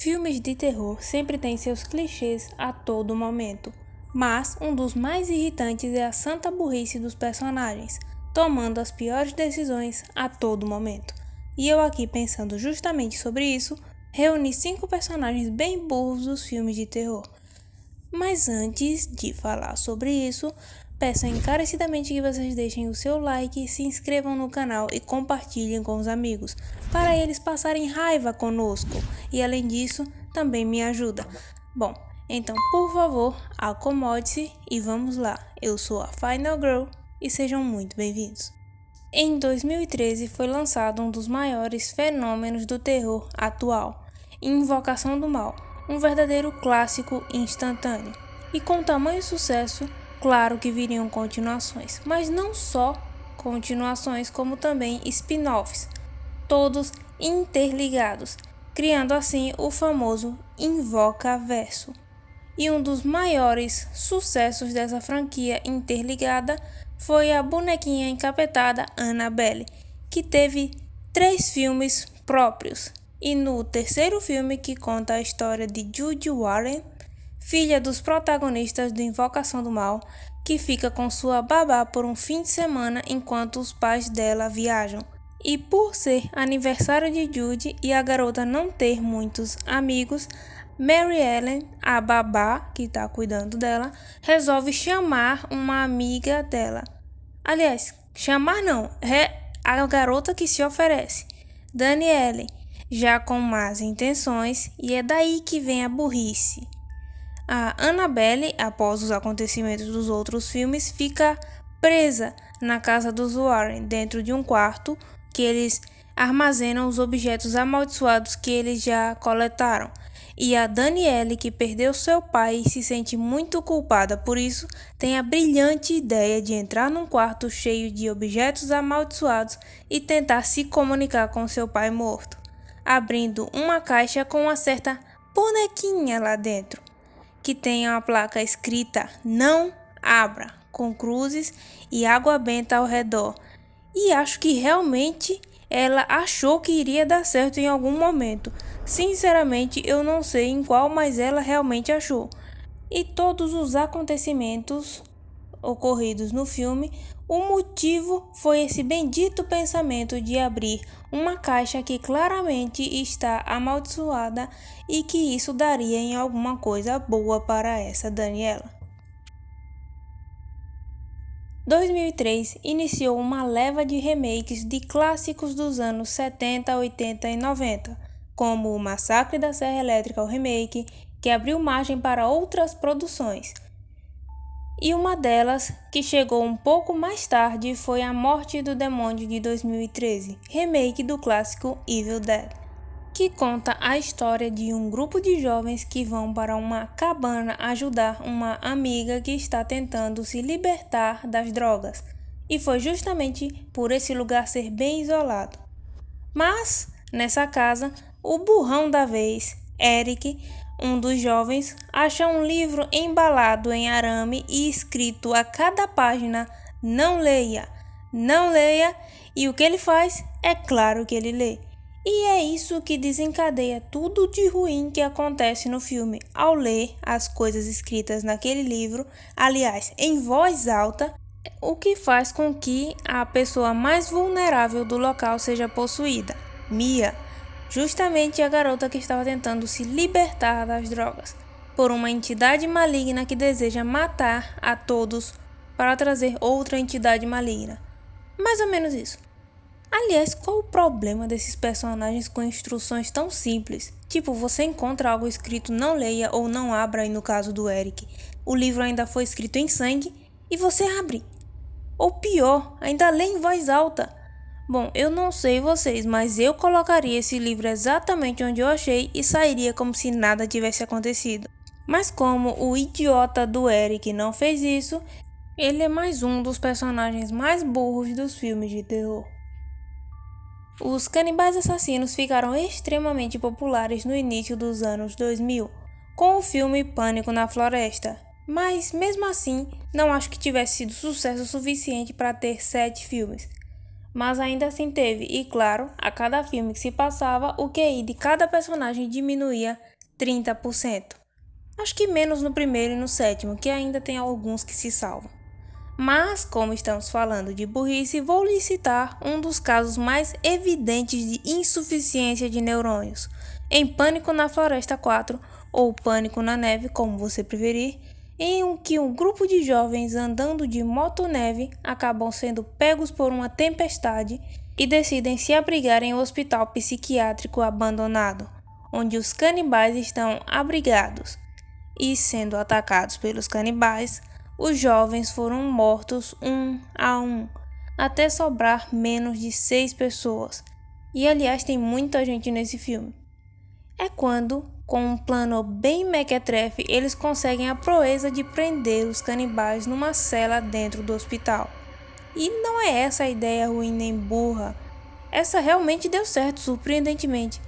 Filmes de terror sempre têm seus clichês a todo momento, mas um dos mais irritantes é a santa burrice dos personagens, tomando as piores decisões a todo momento. E eu aqui pensando justamente sobre isso, reuni 5 personagens bem burros dos filmes de terror. Mas antes de falar sobre isso, peço encarecidamente que vocês deixem o seu like, se inscrevam no canal e compartilhem com os amigos, para eles passarem raiva conosco e além disso, também me ajuda. Bom, então por favor, acomode-se e vamos lá. Eu sou a Final Girl e sejam muito bem-vindos. Em 2013 foi lançado um dos maiores fenômenos do terror atual, Invocação do Mal, um verdadeiro clássico instantâneo. E com tamanho sucesso, claro que viriam continuações, mas não só continuações como também spin-offs, todos interligados, criando assim o famoso Invocaverso. E um dos maiores sucessos dessa franquia interligada foi a bonequinha encapetada Annabelle, que teve 3 filmes próprios. E no terceiro filme, que conta a história de Judy Warren, filha dos protagonistas do Invocação do Mal, que fica com sua babá por um fim de semana enquanto os pais dela viajam. E por ser aniversário de Judy e a garota não ter muitos amigos, Mary Ellen, a babá que está cuidando dela, resolve chamar uma amiga dela. Aliás, chamar não, é a garota que se oferece, Danielle, já com más intenções, e é daí que vem a burrice. A Annabelle, após os acontecimentos dos outros filmes, fica presa na casa dos Warren, dentro de um quarto que eles armazenam os objetos amaldiçoados que eles já coletaram. E a Danielle, que perdeu seu pai e se sente muito culpada por isso, tem a brilhante ideia de entrar num quarto cheio de objetos amaldiçoados e tentar se comunicar com seu pai morto, abrindo uma caixa com uma certa bonequinha lá dentro, que tem uma placa escrita "Não abra", com cruzes e água benta ao redor. E acho que realmente ela achou que iria dar certo em algum momento. Sinceramente, eu não sei em qual, mas ela realmente achou. E todos os acontecimentos ocorridos no filme, o motivo foi esse bendito pensamento de abrir uma caixa que claramente está amaldiçoada e que isso daria em alguma coisa boa para essa Daniela. 2003 iniciou uma leva de remakes de clássicos dos anos 70, 80 e 90, como o Massacre da Serra Elétrica, o remake, que abriu margem para outras produções. E uma delas, que chegou um pouco mais tarde, foi A Morte do Demônio de 2013, remake do clássico Evil Dead, que conta a história de um grupo de jovens que vão para uma cabana ajudar uma amiga que está tentando se libertar das drogas, e foi justamente por esse lugar ser bem isolado. Mas, nessa casa, o burrão da vez, Eric, um dos jovens, acha um livro embalado em arame e escrito a cada página "Não leia, não leia", e o que ele faz? É claro que ele lê. E é isso que desencadeia tudo de ruim que acontece no filme. Ao ler as coisas escritas naquele livro, aliás, em voz alta, o que faz com que a pessoa mais vulnerável do local seja possuída, Mia, justamente a garota que estava tentando se libertar das drogas, por uma entidade maligna que deseja matar a todos para trazer outra entidade maligna. Mais ou menos isso. Aliás, qual o problema desses personagens com instruções tão simples? Tipo, você encontra algo escrito "não leia" ou "não abra", e no caso do Eric, o livro ainda foi escrito em sangue e você abre. Ou pior, ainda lê em voz alta. Bom, eu não sei vocês, mas eu colocaria esse livro exatamente onde eu achei e sairia como se nada tivesse acontecido. Mas como o idiota do Eric não fez isso, ele é mais um dos personagens mais burros dos filmes de terror. Os canibais assassinos ficaram extremamente populares no início dos anos 2000, com o filme Pânico na Floresta, mas mesmo assim não acho que tivesse sido sucesso suficiente para ter 7 filmes. mas ainda assim teve, e claro, a cada filme que se passava, o QI de cada personagem diminuía 30%. Acho que menos no primeiro e no sétimo, que ainda tem alguns que se salvam. Mas, como estamos falando de burrice, vou lhe citar um dos casos mais evidentes de insuficiência de neurônios, em Pânico na Floresta 4, ou Pânico na Neve, como você preferir, em que um grupo de jovens andando de motoneve acabam sendo pegos por uma tempestade e decidem se abrigar em um hospital psiquiátrico abandonado, onde os canibais estão abrigados. E sendo atacados pelos canibais, os jovens foram mortos um a um, até sobrar menos de 6 pessoas. E aliás, tem muita gente nesse filme. É quando, com um plano bem mequetrefe, eles conseguem a proeza de prender os canibais numa cela dentro do hospital. E não é essa a ideia ruim nem burra. Essa realmente deu certo, surpreendentemente.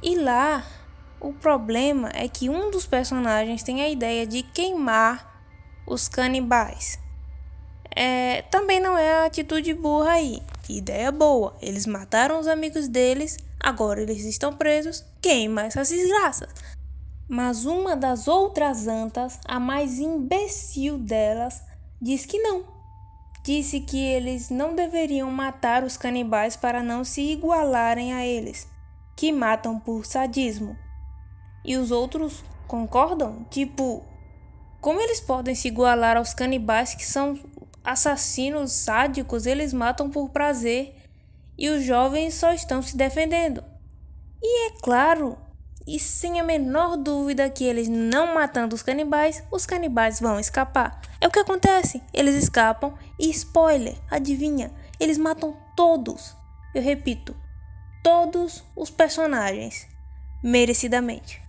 E lá, o problema é que um dos personagens tem a ideia de queimar os canibais. Também não é a atitude burra aí. Ideia boa. Eles mataram os amigos deles, agora eles estão presos. Queima essas desgraças. Mas uma das outras antas, a mais imbecil delas, diz que não. Disse que eles não deveriam matar os canibais para não se igualarem a eles, que matam por sadismo. E os outros concordam? Tipo, como eles podem se igualar aos canibais que são assassinos sádicos? Eles matam por prazer e os jovens só estão se defendendo. E é claro, e sem a menor dúvida, que eles não matando os canibais vão escapar. É o que acontece, eles escapam e, spoiler, adivinha, eles matam todos, eu repito, todos os personagens, merecidamente.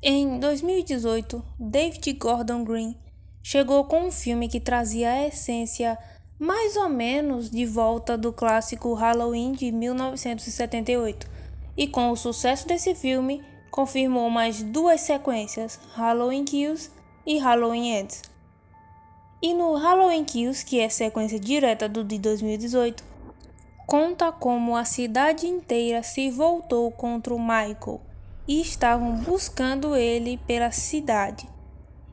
Em 2018, David Gordon Green chegou com um filme que trazia a essência mais ou menos de volta do clássico Halloween de 1978, e com o sucesso desse filme, confirmou mais 2 sequências, Halloween Kills e Halloween Ends. E no Halloween Kills, que é sequência direta do de 2018, conta como a cidade inteira se voltou contra o Michael e estavam buscando ele pela cidade.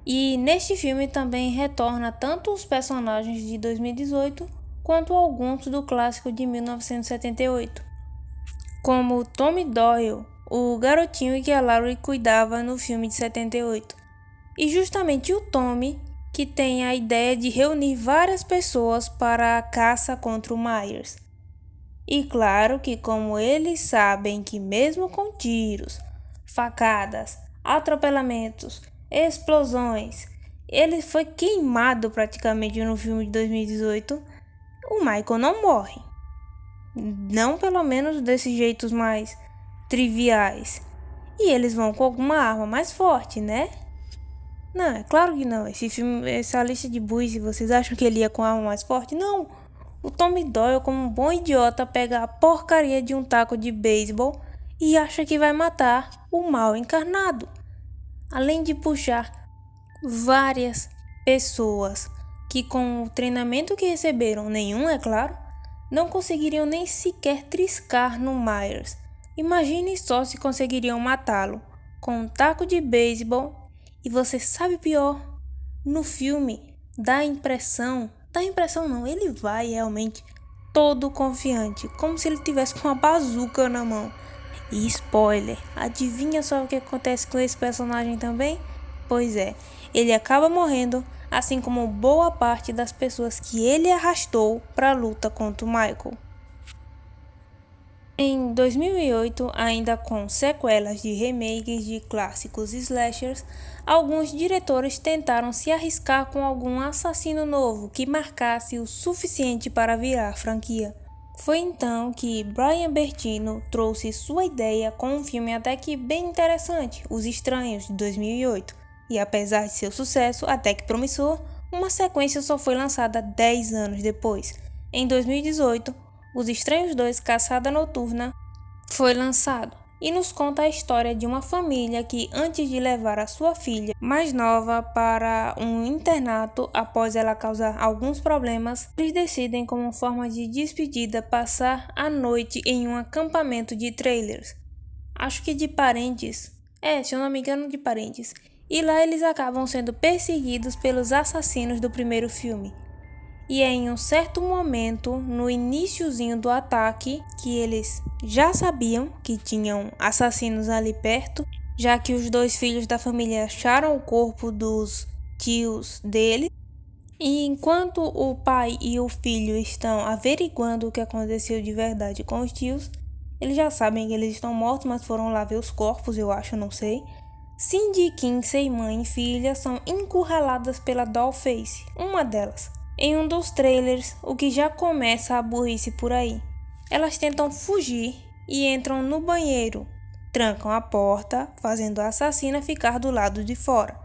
E neste filme também retorna tanto os personagens de 2018 quanto alguns do clássico de 1978, como Tommy Doyle, o garotinho que a Laurie cuidava no filme de 78. E justamente o Tommy que tem a ideia de reunir várias pessoas para a caça contra o Myers. E claro que, como eles sabem que mesmo com tiros, facadas, atropelamentos, explosões, ele foi queimado praticamente no filme de 2018, o Michael não morre. Não pelo menos desses jeitos mais triviais. E eles vão com alguma arma mais forte, né? Não, é claro que não. Esse filme, essa lista de burrice, vocês acham que ele ia com a arma mais forte? Não. O Tommy Doyle, como um bom idiota, pega a porcaria de um taco de beisebol e acha que vai matar o mal encarnado. Além de puxar várias pessoas que, com o treinamento que receberam, nenhum é claro, não conseguiriam nem sequer triscar no Myers. Imagine só se conseguiriam matá-lo com um taco de beisebol. E você sabe pior, no filme dá a impressão não, ele vai realmente todo confiante, como se ele tivesse com uma bazuca na mão. E spoiler, adivinha só o que acontece com esse personagem também? Pois é, ele acaba morrendo, assim como boa parte das pessoas que ele arrastou para a luta contra o Michael. Em 2008, ainda com sequelas de remakes de clássicos slashers, alguns diretores tentaram se arriscar com algum assassino novo que marcasse o suficiente para virar franquia. Foi então que Brian Bertino trouxe sua ideia com um filme até que bem interessante, Os Estranhos, de 2008. E apesar de seu sucesso até que promissor, uma sequência só foi lançada 10 anos depois. Em 2018, Os Estranhos 2, Caçada Noturna foi lançado. e nos conta a história de uma família que, antes de levar a sua filha mais nova para um internato após ela causar alguns problemas, eles decidem, como forma de despedida, passar a noite em um acampamento de trailers. Acho que de parentes. Se eu não me engano, de parentes. E lá eles acabam sendo perseguidos pelos assassinos do primeiro filme. E é em um certo momento, no iniciozinho do ataque, que eles já sabiam que tinham assassinos ali perto, já que os dois filhos da família acharam o corpo dos tios dele. E enquanto o pai e o filho estão averiguando o que aconteceu de verdade com os tios, eles já sabem que eles estão mortos, mas foram lá ver os corpos, eu acho, não sei. Cindy, Kinsey, mãe e filha, são encurraladas pela Dollface, uma delas, em um dos trailers, o que já começa a burrice por aí. Elas tentam fugir e entram no banheiro, trancam a porta, fazendo a assassina ficar do lado de fora.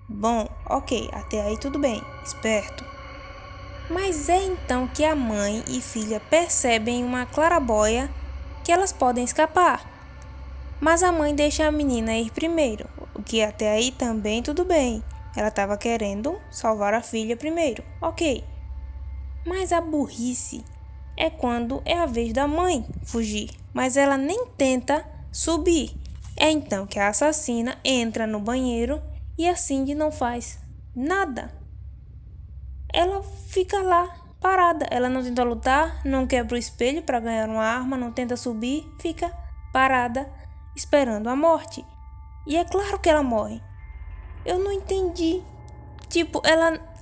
Bom, ok, até aí tudo bem, esperto. Mas é então que a mãe e filha percebem uma claraboia que elas podem escapar. Mas a mãe deixa a menina ir primeiro, o que até aí também tudo bem. Ela estava querendo salvar a filha primeiro, ok. Mas a burrice é quando é a vez da mãe fugir, mas ela nem tenta subir. É então que a assassina entra no banheiro e a Cindy não faz nada. Ela fica lá parada, ela não tenta lutar, não quebra o espelho para ganhar uma arma, não tenta subir, fica parada esperando a morte. E é claro que ela morre. Eu não entendi. Tipo,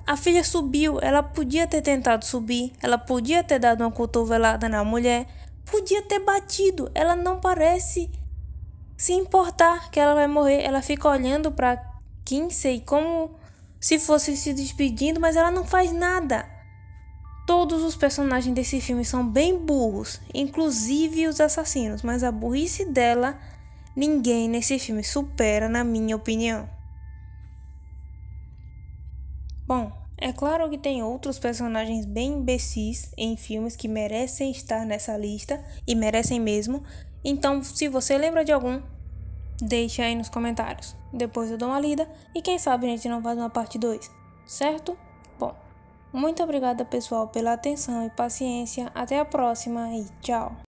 a filha subiu, ela podia ter tentado subir, ela podia ter dado uma cotovelada na mulher, podia ter batido. Ela não parece se importar que ela vai morrer. Ela fica olhando para Kinsey como se fosse se despedindo, mas ela não faz nada. Todos os personagens desse filme são bem burros, inclusive os assassinos, mas a burrice dela, ninguém nesse filme supera, na minha opinião. Bom, é claro que tem outros personagens bem imbecis em filmes que merecem estar nessa lista, e merecem mesmo. Então, se você lembra de algum, deixe aí nos comentários. Depois eu dou uma lida e quem sabe a gente não faz uma parte 2, certo? Bom, muito obrigada pessoal pela atenção e paciência. Até a próxima e tchau!